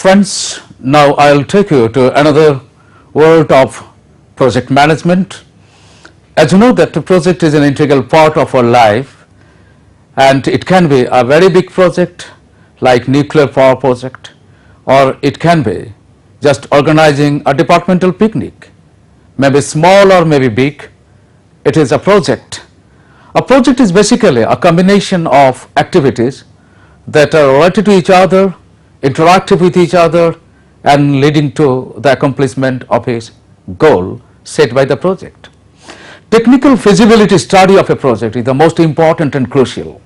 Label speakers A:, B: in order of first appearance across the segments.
A: Friends, now I will take you to another world of project management. As you know that the project is an integral part of our life, and it can be a very big project like nuclear power project, or it can be just organizing a departmental picnic, maybe small or maybe big. It is a project. A project is basically a combination of activities that are related to each other, interactive with each other, and leading to the accomplishment of a goal set by the project. Technical feasibility study of a project is the most important and crucial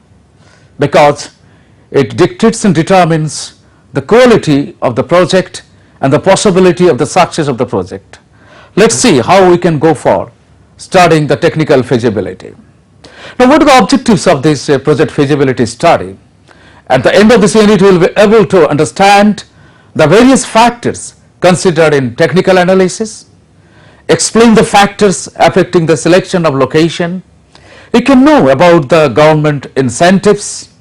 A: because it dictates and determines the quality of the project and the possibility of the success of the project. Let's see how we can go for studying the technical feasibility. Now, what are the objectives of this project feasibility study? At the end of this unit, we will be able to understand the various factors considered in technical analysis, explain the factors affecting the selection of location. You can know about the government incentives.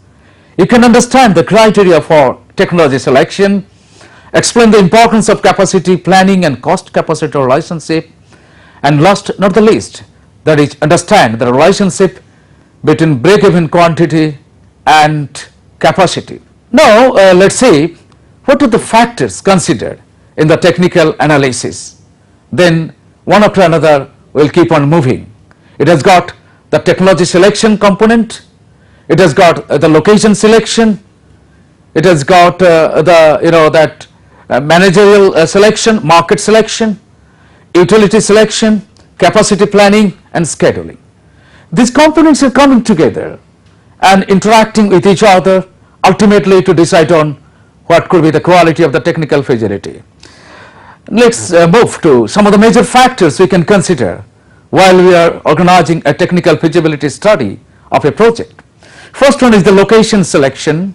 A: You can understand the criteria for technology selection, explain the importance of capacity planning and cost capacity relationship, and last not the least, that is understand the relationship between break-even quantity and capacity. Now, let's see what are the factors considered in the technical analysis. Then one after another we will keep on moving. It has got the technology selection component, it has got the location selection, it has got managerial selection, market selection, utility selection, capacity planning and scheduling. These components are coming together and interacting with each other ultimately to decide on what could be the quality of the technical feasibility. Let's move to some of the major factors we can consider while we are organizing a technical feasibility study of a project. First one is the location selection,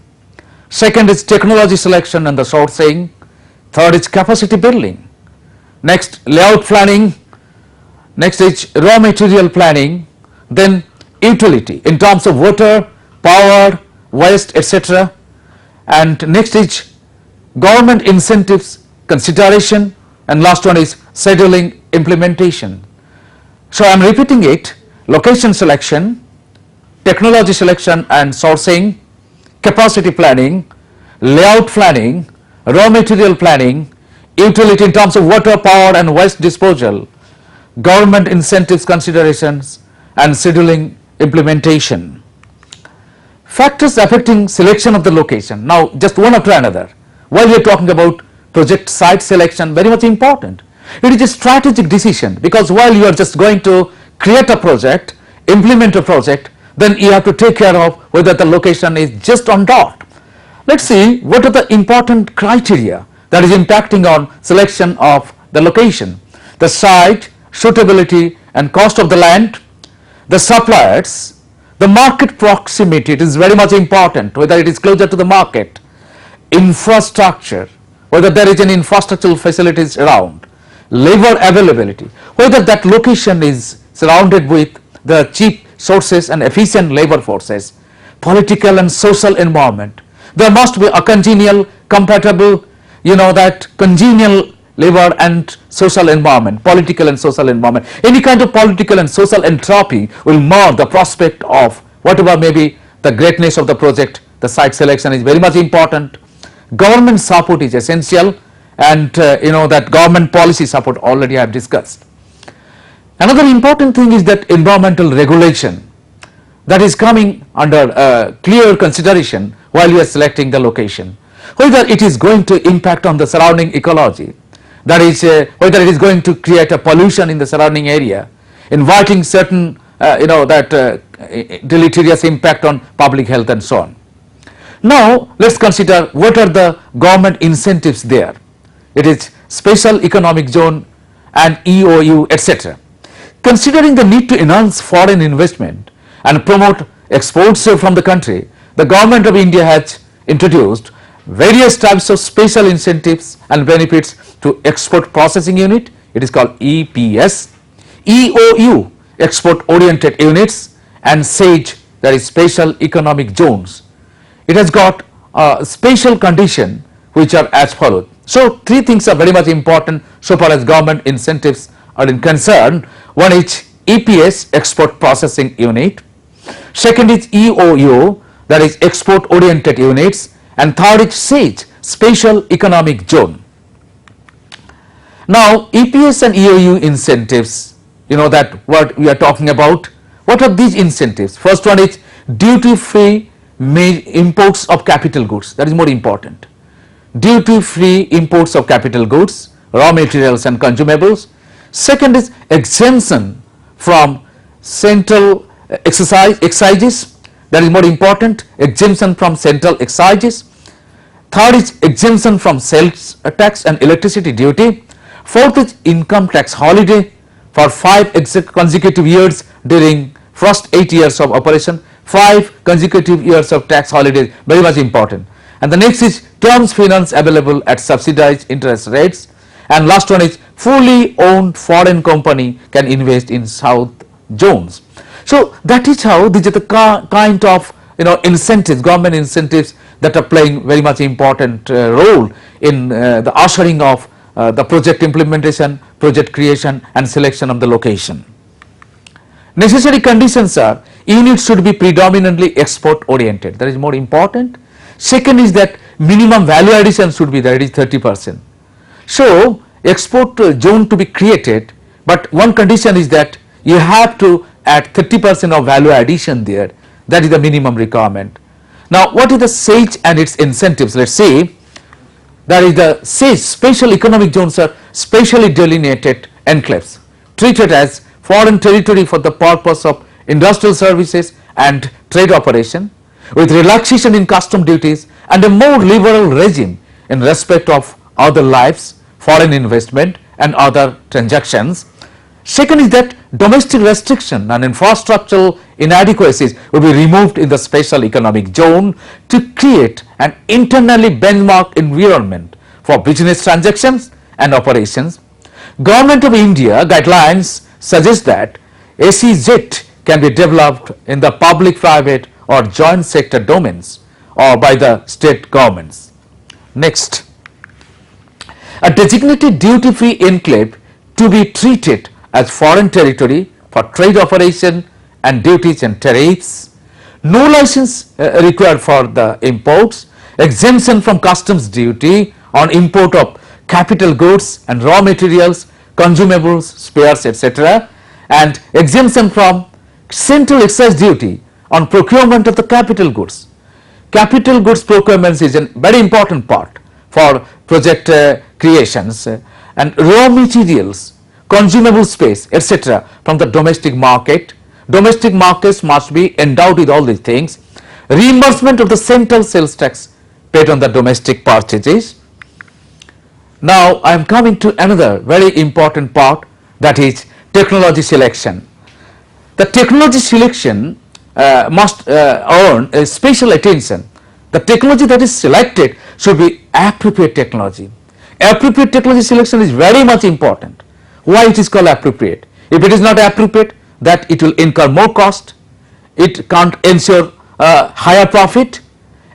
A: second is technology selection and the sourcing, third is capacity building, next layout planning, next is raw material planning, then utility in terms of water, power, waste, etc. And next is government incentives consideration, and last one is scheduling implementation. So I am repeating it: location selection, technology selection and sourcing, capacity planning, layout planning, raw material planning, utility in terms of water, power and waste disposal, government incentives considerations and scheduling implementation. Factors affecting selection of the location. Now, just one after another. While we are talking about project site selection, very much important. It is a strategic decision because while you are just going to create a project, implement a project, then you have to take care of whether the location is just on dot. Let's see what are the important criteria that is impacting on selection of the location. The site, suitability and cost of the land, the suppliers, the market proximity, it is very much important whether it is closer to the market, infrastructure, whether there is an infrastructural facilities around, labor availability, whether that location is surrounded with the cheap sources and efficient labor forces, political and social environment. There must be a congenial, compatible, congenial labor and social environment, political and social environment. Any kind of political and social entropy will mar the prospect of whatever may be the greatness of the project. The site selection is very much important. Government support is essential, and that government policy support already I have discussed. Another important thing is that environmental regulation that is coming under clear consideration while you are selecting the location, whether it is going to impact on the surrounding ecology, that is whether it is going to create a pollution in the surrounding area, inviting certain deleterious impact on public health and so on. Now let's consider what are the government incentives there. It is special economic zone and EOU, etc. Considering the need to enhance foreign investment and promote exports from the country, the government of India has introduced various types of special incentives and benefits to export processing unit, it is called EPS, EOU, export oriented units, and SAGE, that is special economic zones. It has got a special condition which are as follows. So three things are very much important so far as government incentives are concerned. One is EPS, Export Processing Unit. Second is EOU, that is Export Oriented Units, and third is SAGE, Special Economic Zone. Now EPS and EOU incentives, you know that what we are talking about. What are these incentives? First one is duty free imports of capital goods, that is more important. Duty free imports of capital goods, raw materials and consumables. Second is exemption from central excises, that is more important, exemption from central excises. Third is exemption from sales tax and electricity duty. Fourth is income tax holiday for 5 consecutive years during first 8 years of operation. 5 consecutive years of tax holidays, very much important. And the next is terms finance available at subsidized interest rates. And last one is fully owned foreign company can invest in South zones. So that is how these are the kind of incentives, government incentives that are playing very much important role in the ushering of the project implementation, project creation and selection of the location. Necessary conditions are units should be predominantly export oriented, that is more important. Second is that minimum value addition should be there, it is 30%. So export zone to be created, but one condition is that you have to add 30% of value addition there, that is the minimum requirement. Now what is the SAGE and its incentives? Let us see. That is the SAGE, Special Economic Zones, are specially delineated enclaves treated as foreign territory for the purpose of industrial services and trade operation, with relaxation in custom duties and a more liberal regime in respect of other lives, foreign investment and other transactions. Second is that domestic restriction and infrastructural inadequacies will be removed in the special economic zone to create an internally benchmarked environment for business transactions and operations. Government of India guidelines suggest that SEZ can be developed in the public, private or joint sector domains or by the state governments. Next, a designated duty free enclave to be treated as foreign territory for trade operation and duties and tariffs, no license required for the imports, exemption from customs duty on import of capital goods and raw materials, consumables, spares, etc., and exemption from central excise duty on procurement of the capital goods. Capital goods procurement is a very important part for project creations, and raw materials, consumable space, etc., from the domestic market. Domestic markets must be endowed with all these things. Reimbursement of the central sales tax paid on the domestic purchases. Now I am coming to another very important part, that is technology selection. The technology selection must earn a special attention. The technology that is selected should be appropriate technology. Appropriate technology selection is very much important. Why it is called appropriate? If it is not appropriate, that it will incur more cost, it can't ensure higher profit,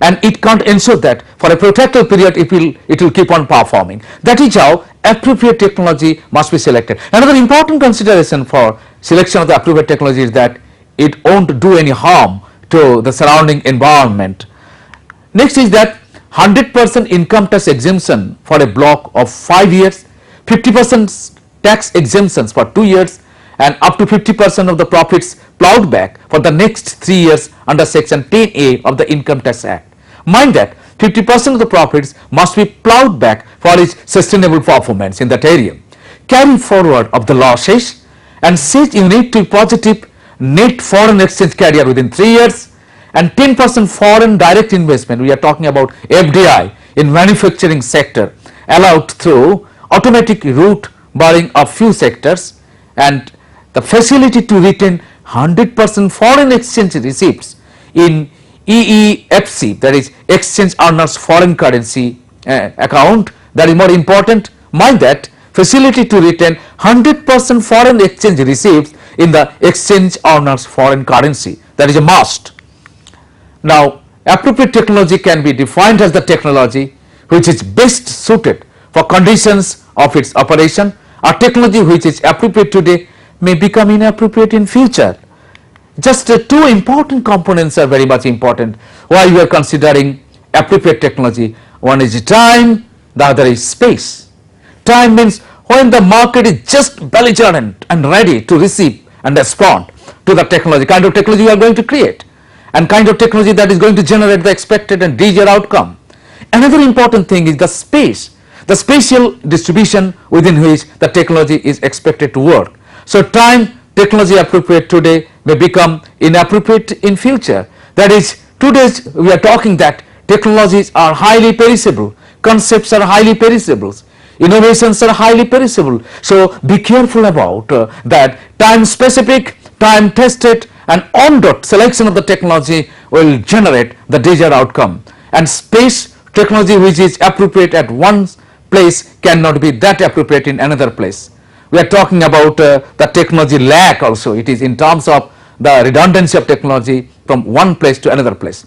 A: and it can't ensure that for a protracted period it will keep on performing. That is how appropriate technology must be selected. Another important consideration for selection of the appropriate technology is that it won't do any harm to the surrounding environment. Next is that 100% income tax exemption for a block of 5 years, 50% tax exemptions for 2 years, and up to 50% of the profits plowed back for the next 3 years under section 10A of the Income Tax Act. Mind that 50% of the profits must be plowed back for its sustainable performance in that area. Carry forward of the losses and SEZ unit to positive net foreign exchange carrier within 3 years, and 10% foreign direct investment, we are talking about FDI, in manufacturing sector allowed through automatic route barring of few sectors, and the facility to retain 100% foreign exchange receipts in EEFC, that is exchange earners foreign currency account, that is more important. Mind that facility to retain 100% foreign exchange receipts in the exchange earners foreign currency, that is a must. Now appropriate technology can be defined as the technology which is best suited for conditions of its operation. A technology which is appropriate today may become inappropriate in future. Just two important components are very much important while you are considering appropriate technology. One is time, the other is space. Time means when the market is just belligerent and ready to receive and respond to the technology, kind of technology you are going to create, and kind of technology that is going to generate the expected and desired outcome. Another important thing is the space, the spatial distribution within which the technology is expected to work. So time, technology appropriate today may become inappropriate in future. That is, today we are talking that technologies are highly perishable, concepts are highly perishable, innovations are highly perishable. So be careful about that. Time specific, time tested and on-dot selection of the technology will generate the desired outcome. And space, technology which is appropriate at one place cannot be that appropriate in another place. We are talking about the technology lack also. It is in terms of the redundancy of technology from one place to another place.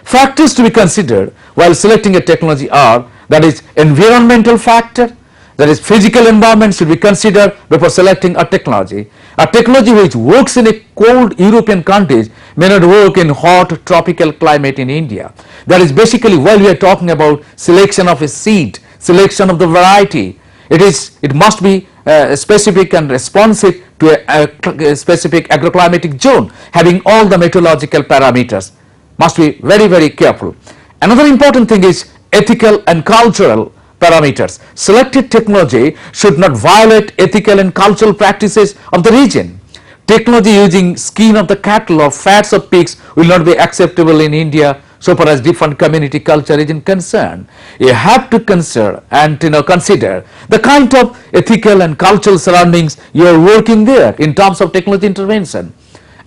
A: Factors to be considered while selecting a technology are, that is, environmental factor, that is, physical environment should be considered before selecting a technology. A technology which works in a cold European countries may not work in hot tropical climate in India. That is basically while we are talking about selection of a seed, selection of the variety, it must be specific and responsive to a specific agroclimatic zone, having all the meteorological parameters. Must be very, very careful. Another important thing is ethical and cultural parameters. Selected technology should not violate ethical and cultural practices of the region. Technology using skin of the cattle or fats of pigs will not be acceptable in India so far as different community culture is concerned. You have to consider the kind of ethical and cultural surroundings you are working there in terms of technology intervention.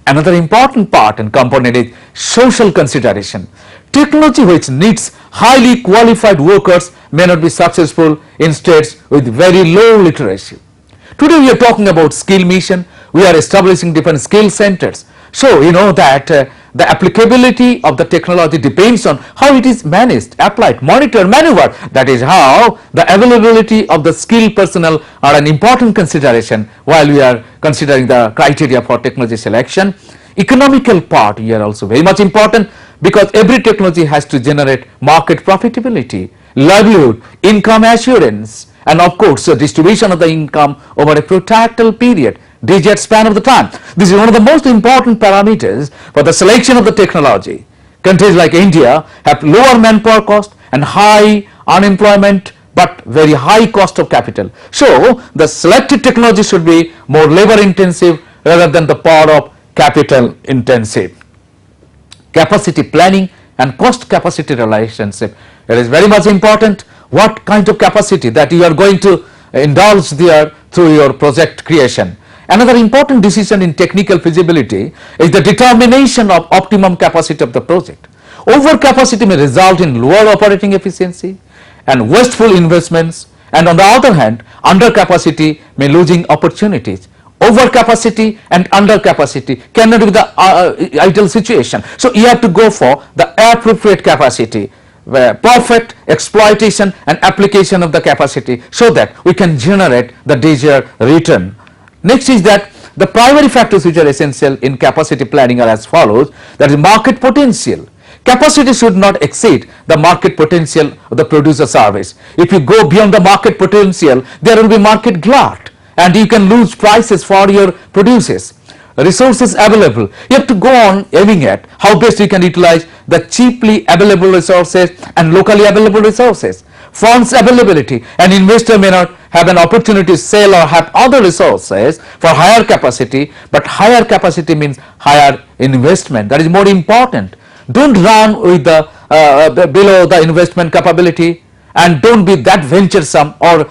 A: Another important part and component is social consideration. Technology which needs highly qualified workers may not be successful in states with very low literacy. Today we are talking about skill mission. We are establishing different skill centers. So you know that the applicability of the technology depends on how it is managed, applied, monitored, maneuvered. That is how the availability of the skilled personnel are an important consideration while we are considering the criteria for technology selection. Economical part here also very much important, because every technology has to generate market profitability, livelihood, income assurance, and of course the distribution of the income over a protracted period, desired span of the time. This is one of the most important parameters for the selection of the technology. Countries like India have lower manpower cost and high unemployment but very high cost of capital. So the selected technology should be more labor intensive rather than the power of capital intensive. Capacity planning and cost capacity relationship, it is very much important. What kind of capacity that you are going to indulge there through your project creation. Another important decision in technical feasibility is the determination of optimum capacity of the project. Overcapacity may result in lower operating efficiency and wasteful investments, and on the other hand, undercapacity may losing opportunities. Overcapacity and undercapacity cannot be the ideal situation. So you have to go for the appropriate capacity, where perfect exploitation and application of the capacity so that we can generate the desired return. Next is that the primary factors which are essential in capacity planning are as follows. That is market potential. Capacity should not exceed the market potential of the producer service. If you go beyond the market potential, there will be market glut and you can lose prices for your producers. Resources available, you have to go on aiming at how best you can utilize the cheaply available resources and locally available resources. Funds availability, an investor may not have an opportunity to sell or have other resources for higher capacity, but higher capacity means higher investment. That is more important. Don't run with the below the investment capability, and don't be that venturesome or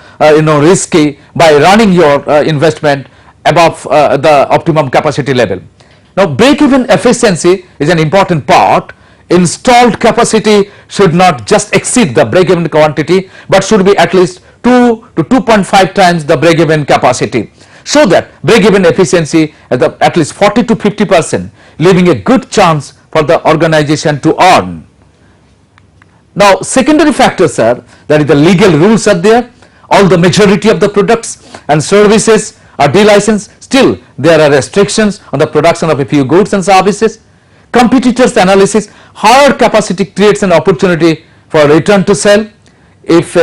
A: risky by running your investment above the optimum capacity level. Now break-even efficiency is an important part. Installed capacity should not just exceed the break-even quantity, but should be at least 2 to 2.5 times the break-even capacity, so that break-even efficiency at least 40 to 50%, leaving a good chance for the organization to earn. Now secondary factors are, that is the legal rules are there. all the majority of the products and services are delicensed, still there are restrictions on the production of a few goods and services. Competitors analysis, higher capacity creates an opportunity for return to sell. If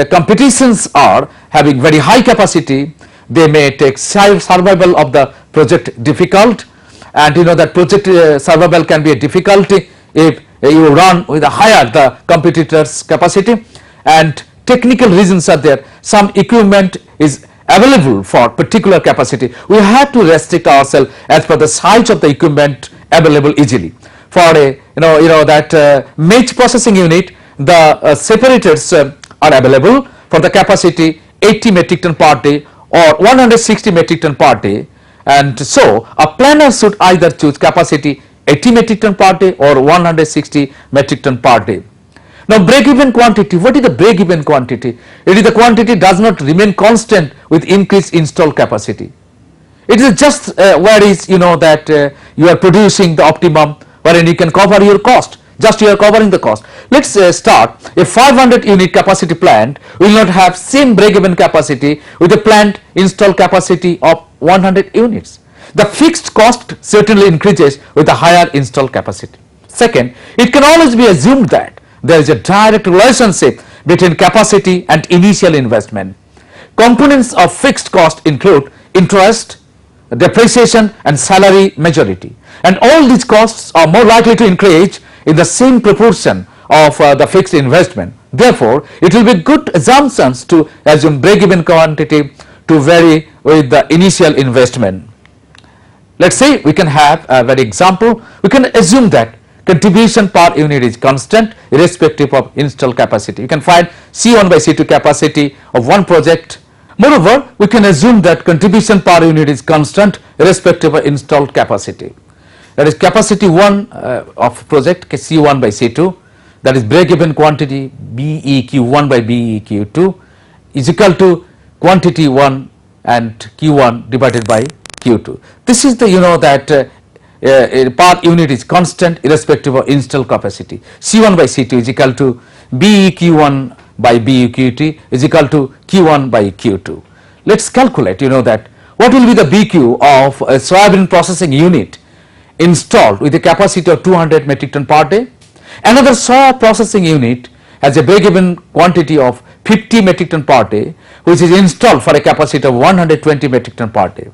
A: competitions are having very high capacity, they may take survival of the project difficult, and you know that project survival can be a difficulty if you run with a higher the competitors capacity, and technical reasons are there. Some equipment is available for particular capacity, we have to restrict ourselves as per the size of the equipment available easily. For a that meat processing unit, the separators are available for the capacity 80 metric ton per day or 160 metric ton per day, and so a planner should either choose capacity 80 metric ton per day or 160 metric ton per day. Now, break-even quantity, what is the break-even quantity? It is the quantity does not remain constant with increased installed capacity. It is just where is that you are producing the optimum wherein you can cover your cost, just you are covering the cost. Let us start a 500 unit capacity plant will not have same break-even capacity with a plant installed capacity of 100 units. The fixed cost certainly increases with the higher installed capacity. Second, it can always be assumed that there is a direct relationship between capacity and initial investment. Components of fixed cost include interest, depreciation and salary majority, and all these costs are more likely to increase in the same proportion of the fixed investment. Therefore, it will be good assumptions to assume break-even quantity to vary with the initial investment. Let us say we can have a very example, we can assume that contribution per unit is constant irrespective of installed capacity. You can find C1 by C2 capacity of one project. Moreover, we can assume that contribution per unit is constant irrespective of installed capacity. That is capacity 1 of project C1 by C2, that is break-even quantity BEQ1 by BEQ2 is equal to quantity 1 and Q1 divided by Q2. This is the per unit is constant irrespective of installed capacity. C1 by C2 is equal to BEQ1 by BEQ2 is equal to Q1 by Q2. Let us calculate that what will be the BQ of a soybean processing unit installed with a capacity of 200 metric ton per day. Another soya processing unit has a break-even quantity of 50 metric ton per day, which is installed for a capacity of 120 metric ton per day.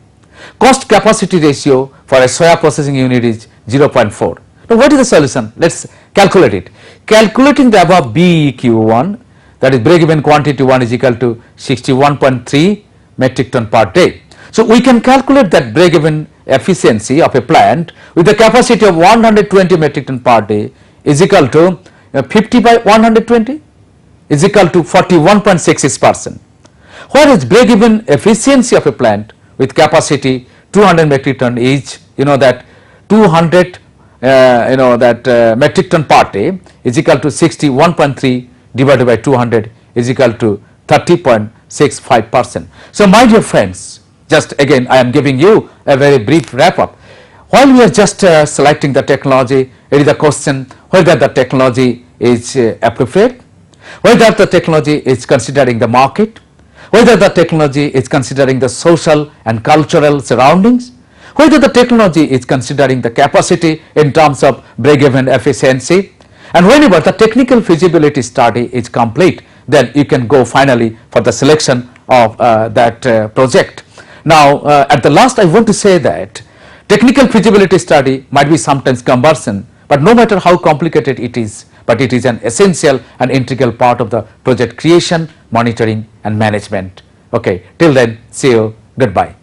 A: Cost capacity ratio for a soya processing unit is 0.4. Now, what is the solution? Let us calculate it. Calculating the above BEQ1, that is break-even quantity 1 is equal to 61.3 metric ton per day. So, we can calculate that break-even efficiency of a plant with a capacity of 120 metric ton per day is equal to 50 by 120 is equal to 41.66%. Whereas break-even efficiency of a plant with capacity 200 metric ton is that 200 metric ton per day is equal to 61.3 divided by 200 is equal to 30.65%. So, my dear friends, just again I am giving you a very brief wrap up. While we are just selecting the technology, it is a question whether the technology is appropriate, whether the technology is considering the market, whether the technology is considering the social and cultural surroundings, whether the technology is considering the capacity in terms of break-even efficiency, and whenever the technical feasibility study is complete, then you can go finally for the selection of that project. Now, at the last I want to say that technical feasibility study might be sometimes cumbersome, but no matter how complicated it is, but it is an essential and integral part of the project creation, monitoring and management. Okay, till then, see you, goodbye.